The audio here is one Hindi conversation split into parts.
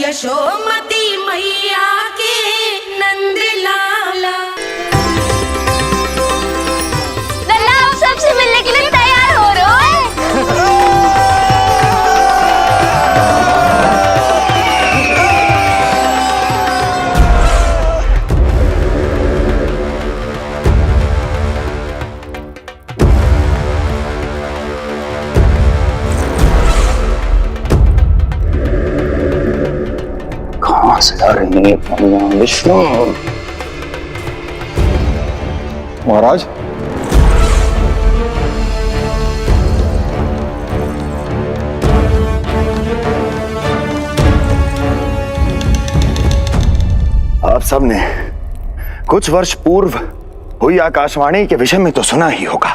यशोमती मैया के नंद लाला। लल्ला आप सबसे मिलने के लिए तैयार हो रहे हो? कहाँ से आ रही है पनिया विष्णु? महाराज, आप सबने कुछ वर्ष पूर्व हुई आकाशवाणी के विषय में तो सुना ही होगा।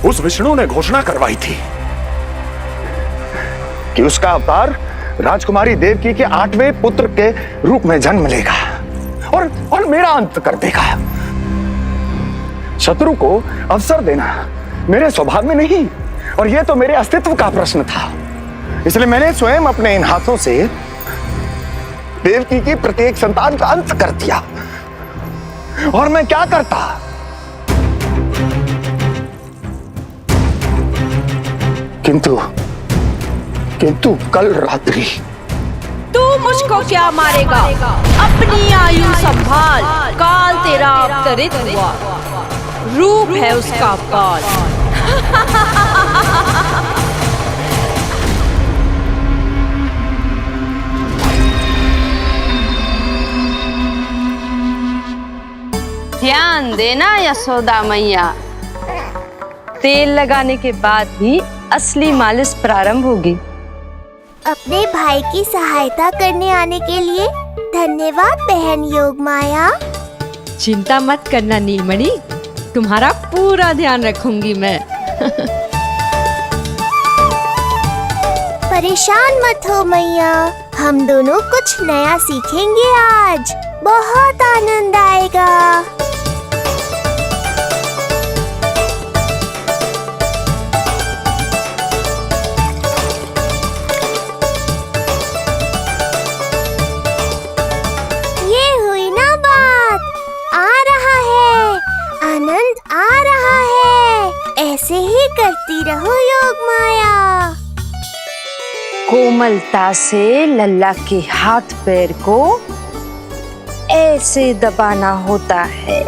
उस विष्णु ने घोषणा करवाई थी कि उसका अवतार राजकुमारी देवकी के 8वें पुत्र के रूप में जन्म लेगा और मेरा अंत कर देगा। शत्रु को अवसर देना मेरे स्वभाव में नहीं, और यह तो मेरे अस्तित्व का प्रश्न था। इसलिए मैंने स्वयं अपने इन हाथों से देवकी की प्रत्येक संतान का अंत कर दिया। और मैं क्या करता? किंतु कल रात्रि तू मुझको क्या मारेगा? अपनी आयु संभाल, काल तेरा अवतरित हुआ, रूप है उसका काल। ध्यान देना यशोदा मैया, तेल लगाने के बाद ही असली मालिश प्रारंभ होगी। अपने भाई की सहायता करने आने के लिए धन्यवाद बहन योगमाया। चिंता मत करना नीलमणि, तुम्हारा पूरा ध्यान रखूंगी मैं। परेशान मत हो मैया, हम दोनों कुछ नया सीखेंगे आज। बहुत आनंद आएगा। ऐसे ही करती रहो योगमाया। कोमलता से लल्ला के हाथ पैर को ऐसे दबाना होता है।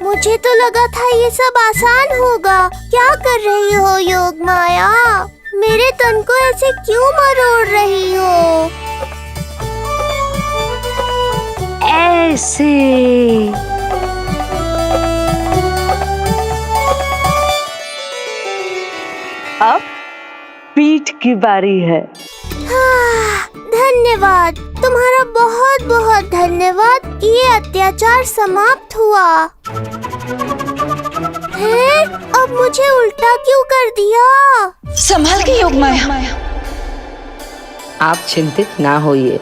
मुझे तो लगा था ये सब आसान होगा। क्या कर रही हो योगमाया? मेरे तन को ऐसे क्यों मरोड़ रही हो? ऐसे अब पीठ की बारी है। हाँ, धन्यवाद, तुम्हारा बहुत बहुत धन्यवाद। ये अत्याचार समाप्त हुआ है। अब मुझे उल्टा क्यों कर दिया? संभाल के योगमाया। आप चिंतित ना होइए।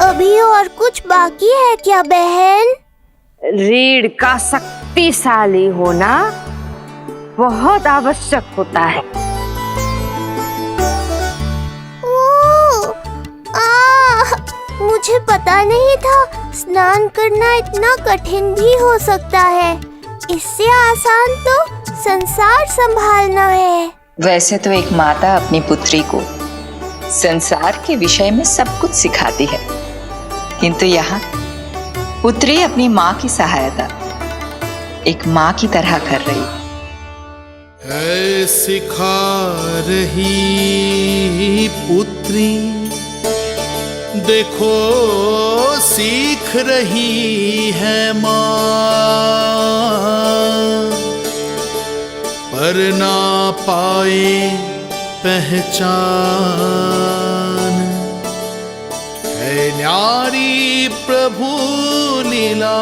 अभी और कुछ बाकी है क्या बहन? रीढ़ का शक्तिशाली होना बहुत आवश्यक होता है। मुझे पता नहीं था स्नान करना इतना कठिन भी हो सकता है। इससे आसान तो संसार संभालना है। वैसे तो एक माता अपनी पुत्री को संसार के विषय में सब कुछ सिखाती है, किंतु यहाँ पुत्री अपनी माँ की सहायता एक माँ की तरह कर रही है। सिखा रही पुत्री, देखो सीख रही है माँ, पर ना पाए पहचान है न्यारी प्रभु लीला।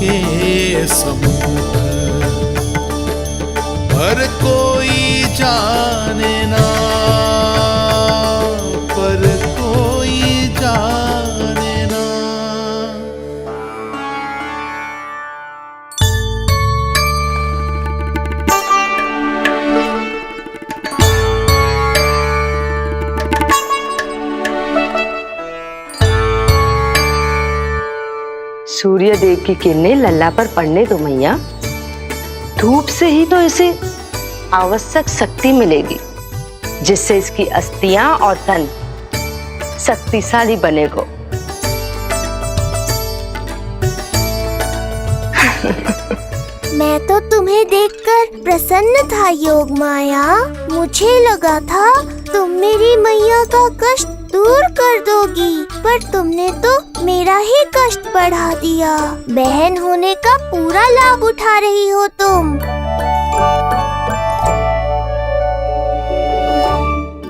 के समुख, पर कोई जाने ना, पर कोई जाने ना। सूर्य देव की किरणें लल्ला पर पड़ने दो मैया। धूप से ही तो इसे आवश्यक शक्ति मिलेगी, जिससे इसकी अस्थियां और तन शक्तिशाली बनेगा। मैं तो तुम्हें देखकर प्रसन्न था योग माया। मुझे लगा था तुम मेरी मैया का कष्ट दूर कर दोगी, पर तुमने तो मेरा ही कष्ट बढ़ा दिया। बहन होने का पूरा लाभ उठा रही हो तुम।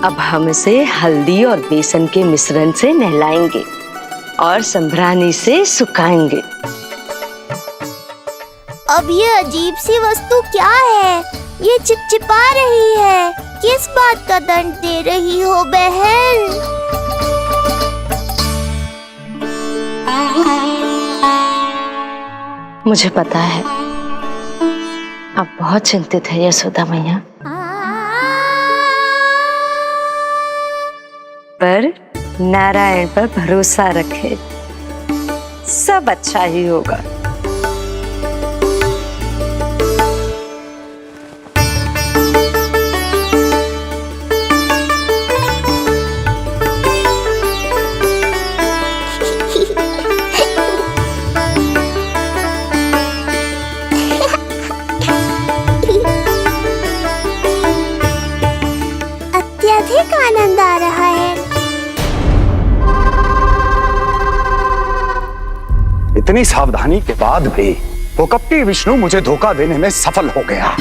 अब हम इसे हल्दी और बेसन के मिश्रण से नहलाएंगे और संभरानी से सुखाएंगे। अब ये अजीब सी वस्तु क्या है? ये चिपचिपा रही है। किस बात का दंड दे रही हो बहन? मुझे पता है आप बहुत चिंतित है यशोदा मैया, पर नारायण पर भरोसा रखे, सब अच्छा ही होगा। अत्यधिक आनंद आ रहा है। इतनी सावधानी के बाद भी वो कपटी विष्णु मुझे धोखा देने में सफल हो गया।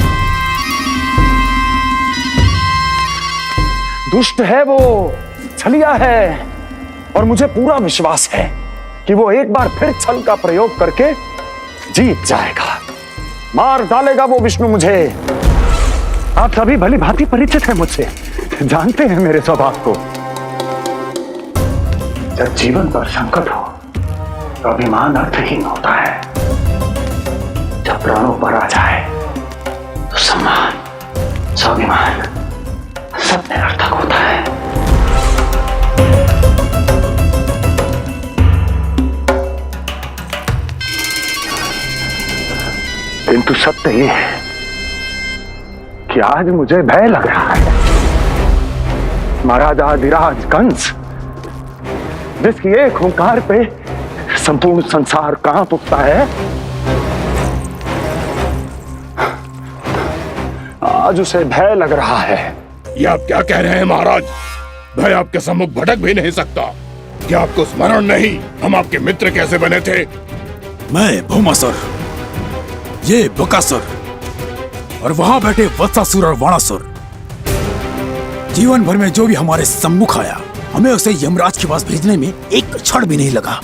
दुष्ट है वो, छलिया है, और मुझे पूरा विश्वास है कि वो एक बार फिर छल का प्रयोग करके जीत जाएगा। मार डालेगा वो विष्णु मुझे। आप सभी भली भांति परिचित हैं मुझसे, जानते हैं मेरे स्वभाव को। जब जीवन पर संकट हो तो अभिमान अर्थहीन होता है, जब प्राणों पर आ जाए तो सम्मान, स्वाभिमान सब निरर्थक होता है। किंतु सत्य ये है कि आज मुझे भय लग रहा है। महाराजाधिराज कंस, जिसकी एक हुंकार पे संपूर्ण संसार कांप उठता है, आज उसे भय लग रहा है। ये आप क्या कह रहे हैं महाराज? भय आपके सम्मुख भटक भी नहीं सकता। क्या आपको स्मरण नहीं हम आपके मित्र कैसे बने थे? मैं भौमासुर, ये बकासुर, और वहां बैठे वत्सासुर और वाणासुर। जीवन भर में जो भी हमारे सम्मुख आया, हमें उसे यमराज के पास भेजने में एक क्षण भी नहीं लगा।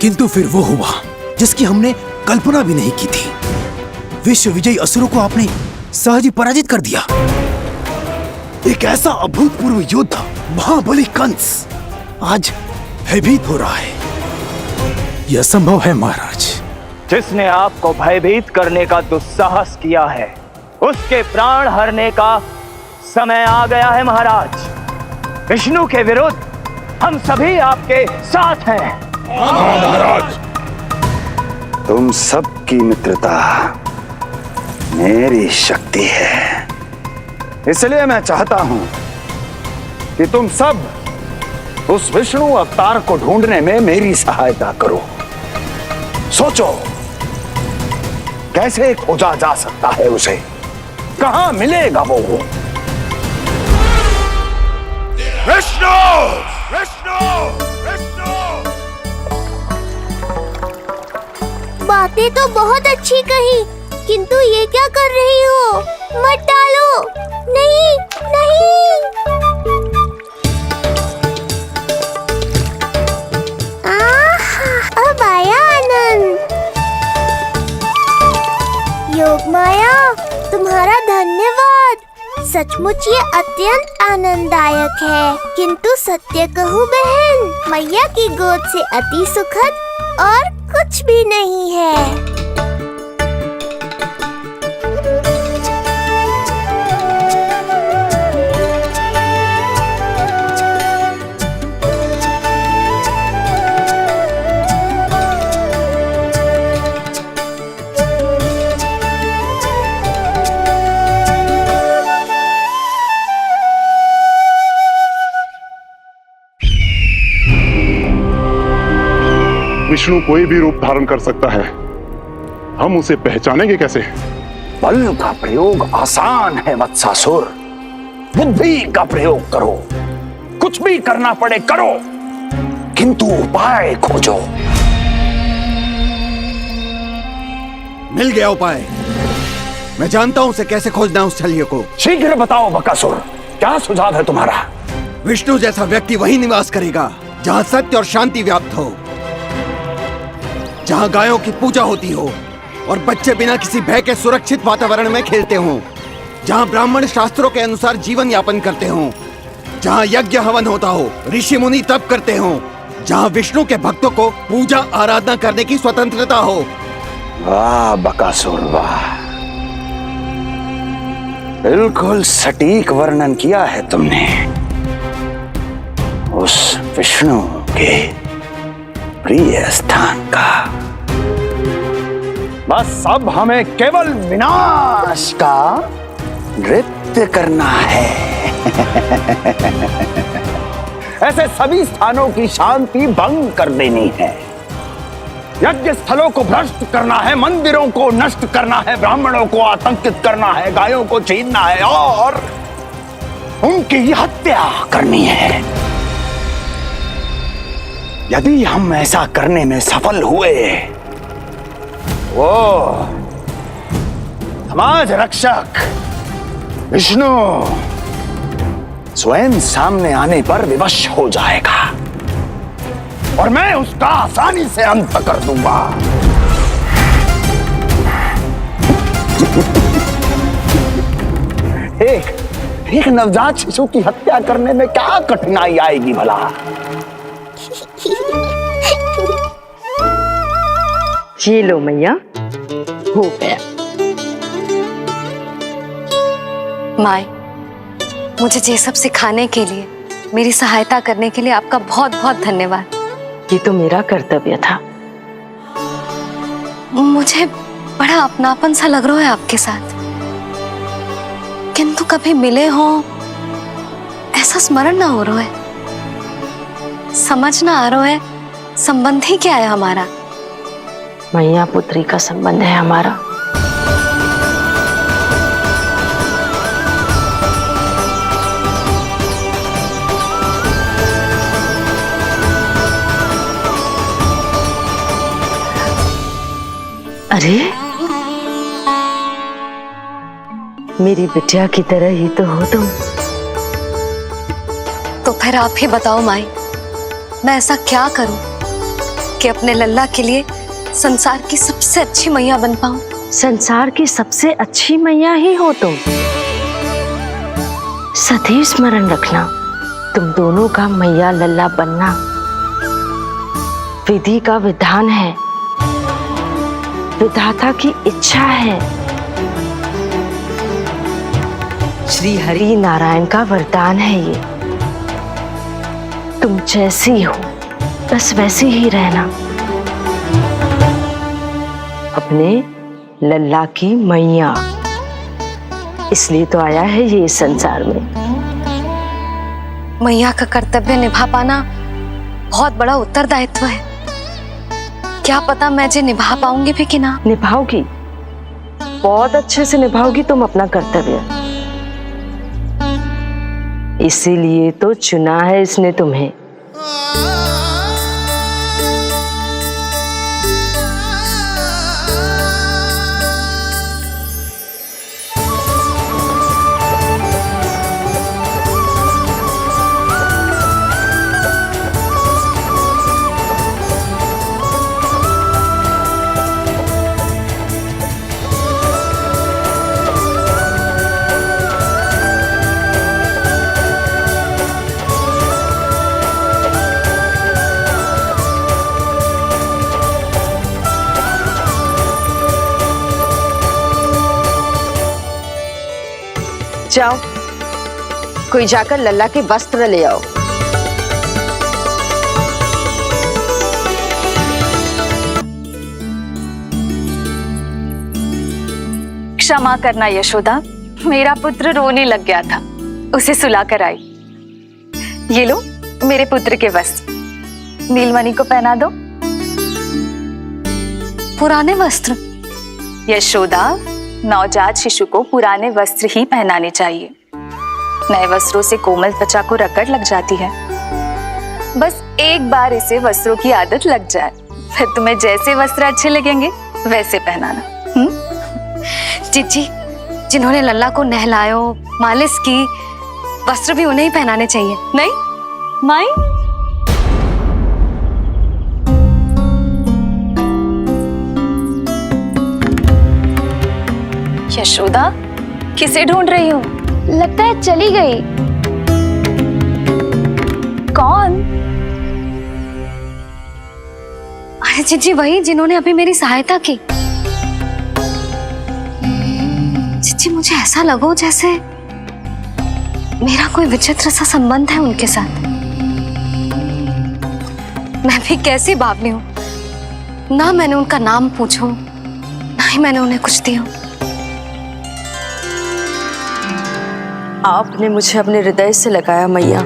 किंतु फिर वो हुआ जिसकी हमने कल्पना भी नहीं की थी। विश्व विजयी असुरों को आपने सहज ही पराजित कर दिया। एक ऐसा अभूतपूर्व योद्धा महाबली कंस आज भयभीत हो रहा है। यह संभव है महाराज। जिसने आपको भयभीत करने का दुस्साहस किया है, उसके प्राण हरने का समय आ गया है महाराज। विष्णु के विरुद्ध हम सभी आपके साथ हैं। महाराज, तुम सबकी मित्रता मेरी शक्ति है, इसलिए मैं चाहता हूं कि तुम सब उस विष्णु अवतार को ढूंढने में मेरी सहायता करो। सोचो कैसे खोजा जा सकता है उसे, कहां मिलेगा वो? विष्णु! विष्णु! विष्णु! बातें तो बहुत अच्छी कही, किंतु ये क्या कर रही हो? मत डालो। नहीं, नहीं। आहा, अब आया आनंद। सचमुच ये अत्यंत आनंददायक है। किंतु सत्य कहूँ बहन, मैया की गोद से अति सुखद और कुछ भी नहीं है। विष्णु कोई भी रूप धारण कर सकता है, हम उसे पहचानेंगे कैसे? बल का प्रयोग आसान है वत्सासुर, बुद्धि का प्रयोग करो। कुछ भी करना पड़े करो, किंतु उपाय खोजो। मिल गया उपाय। मैं जानता हूं उसे कैसे खोजना है, उस छलिए को। शीघ्र बताओ बकासुर, क्या सुझाव है तुम्हारा? विष्णु जैसा व्यक्ति वही निवास करेगा जहां सत्य और शांति व्याप्त हो, जहां गायों की पूजा होती हो और बच्चे बिना किसी भय के सुरक्षित वातावरण में खेलते हों, जहां ब्राह्मण शास्त्रों के अनुसार जीवन यापन करते हों, जहां यज्ञ हवन होता हो, ऋषि मुनि तप करते हों, जहां विष्णु के भक्तों को पूजा आराधना करने की स्वतंत्रता हो। वाह बकासुर वाह, बिल्कुल सटीक वर्णन किया है तुमने उस विष्णु के प्रिय स्थान का। बस अब हमें केवल विनाश का नृत्य करना है। ऐसे सभी स्थानों की शांति भंग कर देनी है, यज्ञ स्थलों को भ्रष्ट करना है, मंदिरों को नष्ट करना है, ब्राह्मणों को आतंकित करना है, गायों को छीनना है और उनकी हत्या करनी है। यदि हम ऐसा करने में सफल हुए, वो समाज रक्षक विष्णु स्वयं सामने आने पर विवश हो जाएगा और मैं उसका आसानी से अंत कर दूंगा। एक नवजात शिशु की हत्या करने में क्या कठिनाई आएगी भला? ये लो मैया, हो गया। माय, मुझे ये सब सिखाने के लिए, मेरी सहायता करने के लिए आपका बहुत बहुत धन्यवाद। ये तो मेरा कर्तव्य था। मुझे बड़ा अपनापन सा लग रहा है आपके साथ, किंतु कभी मिले हो ऐसा स्मरण ना हो रहा है, समझ ना आ रहा है संबंध ही क्या है हमारा। मैया पुत्री का संबंध है हमारा। अरे मेरी बिटिया की तरह ही तो हो तुम। तो फिर आप ही बताओ माई, मैं ऐसा क्या करूं कि अपने लल्ला के लिए संसार की सबसे अच्छी मैया बन पाऊं? संसार की सबसे अच्छी मैया ही हो तुम। सदैव स्मरण रखना, तुम दोनों का मैया लल्ला बनना विधि का विधान है, विधाता की इच्छा है, श्री हरि नारायण का वरदान है। ये तुम जैसी हो बस वैसी ही रहना, अपने लल्ला की मैया। इसलिए तो आया है ये इस संसार में। मैया का कर्तव्य निभा पाना बहुत बड़ा उत्तरदायित्व है। क्या पता मैं जे निभा पाऊंगी भी कि ना। निभाओगी, बहुत अच्छे से निभाओगी तुम अपना कर्तव्य। इसीलिए तो चुना है इसने तुम्हें। जाओ, कोई जाकर लल्ला के वस्त्र ले आओ। क्षमा करना यशोदा, मेरा पुत्र रोने लग गया था, उसे सुला कर आई। ये लो मेरे पुत्र के वस्त्र, नीलमणि को पहना दो। पुराने वस्त्र? यशोदा, नवजात शिशु को पुराने वस्त्र ही पहनाने चाहिए। नए वस्त्रों से कोमल त्वचा को रगड़ लग जाती है। बस एक बार इसे वस्त्रों की आदत लग जाए, फिर तुम्हें जैसे वस्त्र अच्छे लगेंगे वैसे पहनाना। जीजी, जिन्होंने लल्ला को नहलायो, मालिश की, वस्त्र भी उन्हें ही पहनाने चाहिए, नहीं माई? यशोदा, किसे ढूंढ रही हो? लगता है चली गई। कौन? अरे जीजी, वही जिन्होंने अभी मेरी सहायता की। जीजी, मुझे ऐसा लगो जैसे मेरा कोई विचित्र सा संबंध है उनके साथ। मैं भी कैसी बावली हूं, ना मैंने उनका नाम पूछो, ना ही मैंने उन्हें कुछ दिया। आपने मुझे अपने हृदय से लगाया मैया।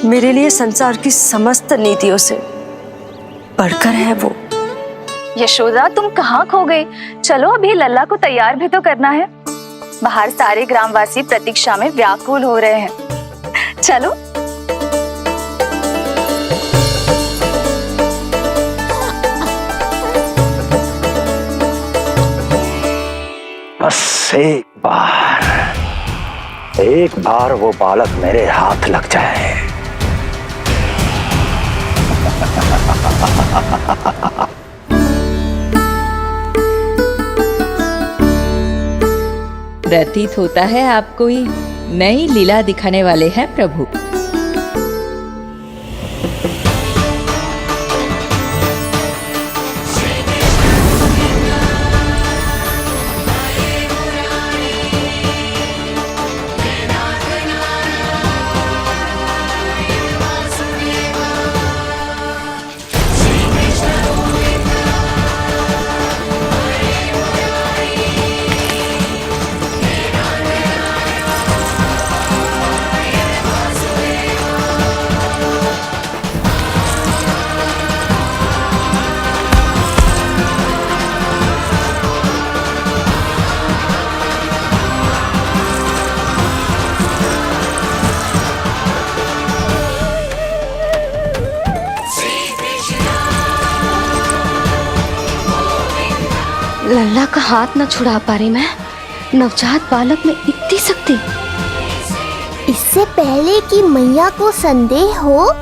मेरे लिए संसार की समस्त नीतियों से बढ़कर है वो। यशोदा, तुम कहाँ खो गई? चलो अभी लल्ला को तैयार भी तो करना है। बाहर सारे ग्रामवासी प्रतीक्षा में व्याकुल हो रहे हैं। चलो। बस एक बार वो बालक मेरे हाथ लग जाए। प्रतीत होता है आप कोई नई लीला दिखाने वाले हैं प्रभु। लल्ला का हाथ न छुड़ा पा रही मैं। नवजात बालक में इतनी शक्ति। इससे पहले कि मैया को संदेह हो,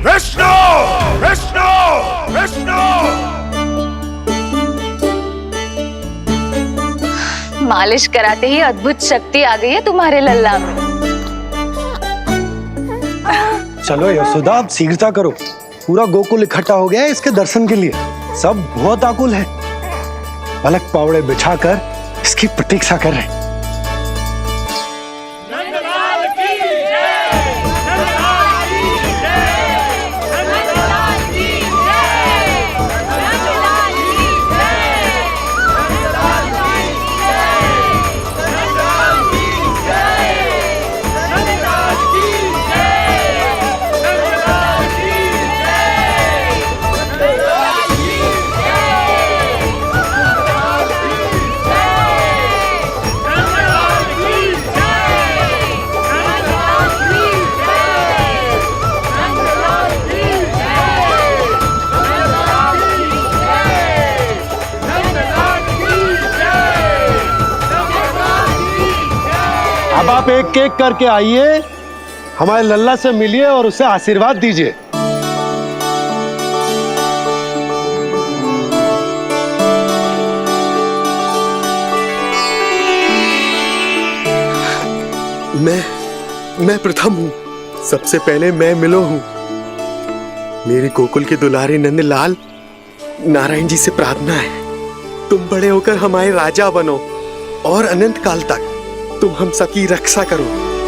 विष्णु विष्णु विष्णु। मालिश कराते ही अद्भुत शक्ति आ गई है तुम्हारे लल्ला में। चलो यशोदा, आप शीघ्रता करो। पूरा गोकुल इकट्ठा हो गया है इसके दर्शन के लिए। सब बहुत आकुल है। पलक पावड़े बिछाकर इसकी प्रतीक्षा कर रहे हैं। अब आप एक एक करके आइए, हमारे लल्ला से मिलिए और उसे आशीर्वाद दीजिए। मैं प्रथम हूँ। सबसे पहले मैं मिलो हूँ। मेरी गोकुल के दुलारे नंदलाल, नारायण जी से प्रार्थना है, तुम बड़े होकर हमारे राजा बनो और अनंत काल तक तुम हम सबकी रक्षा करो।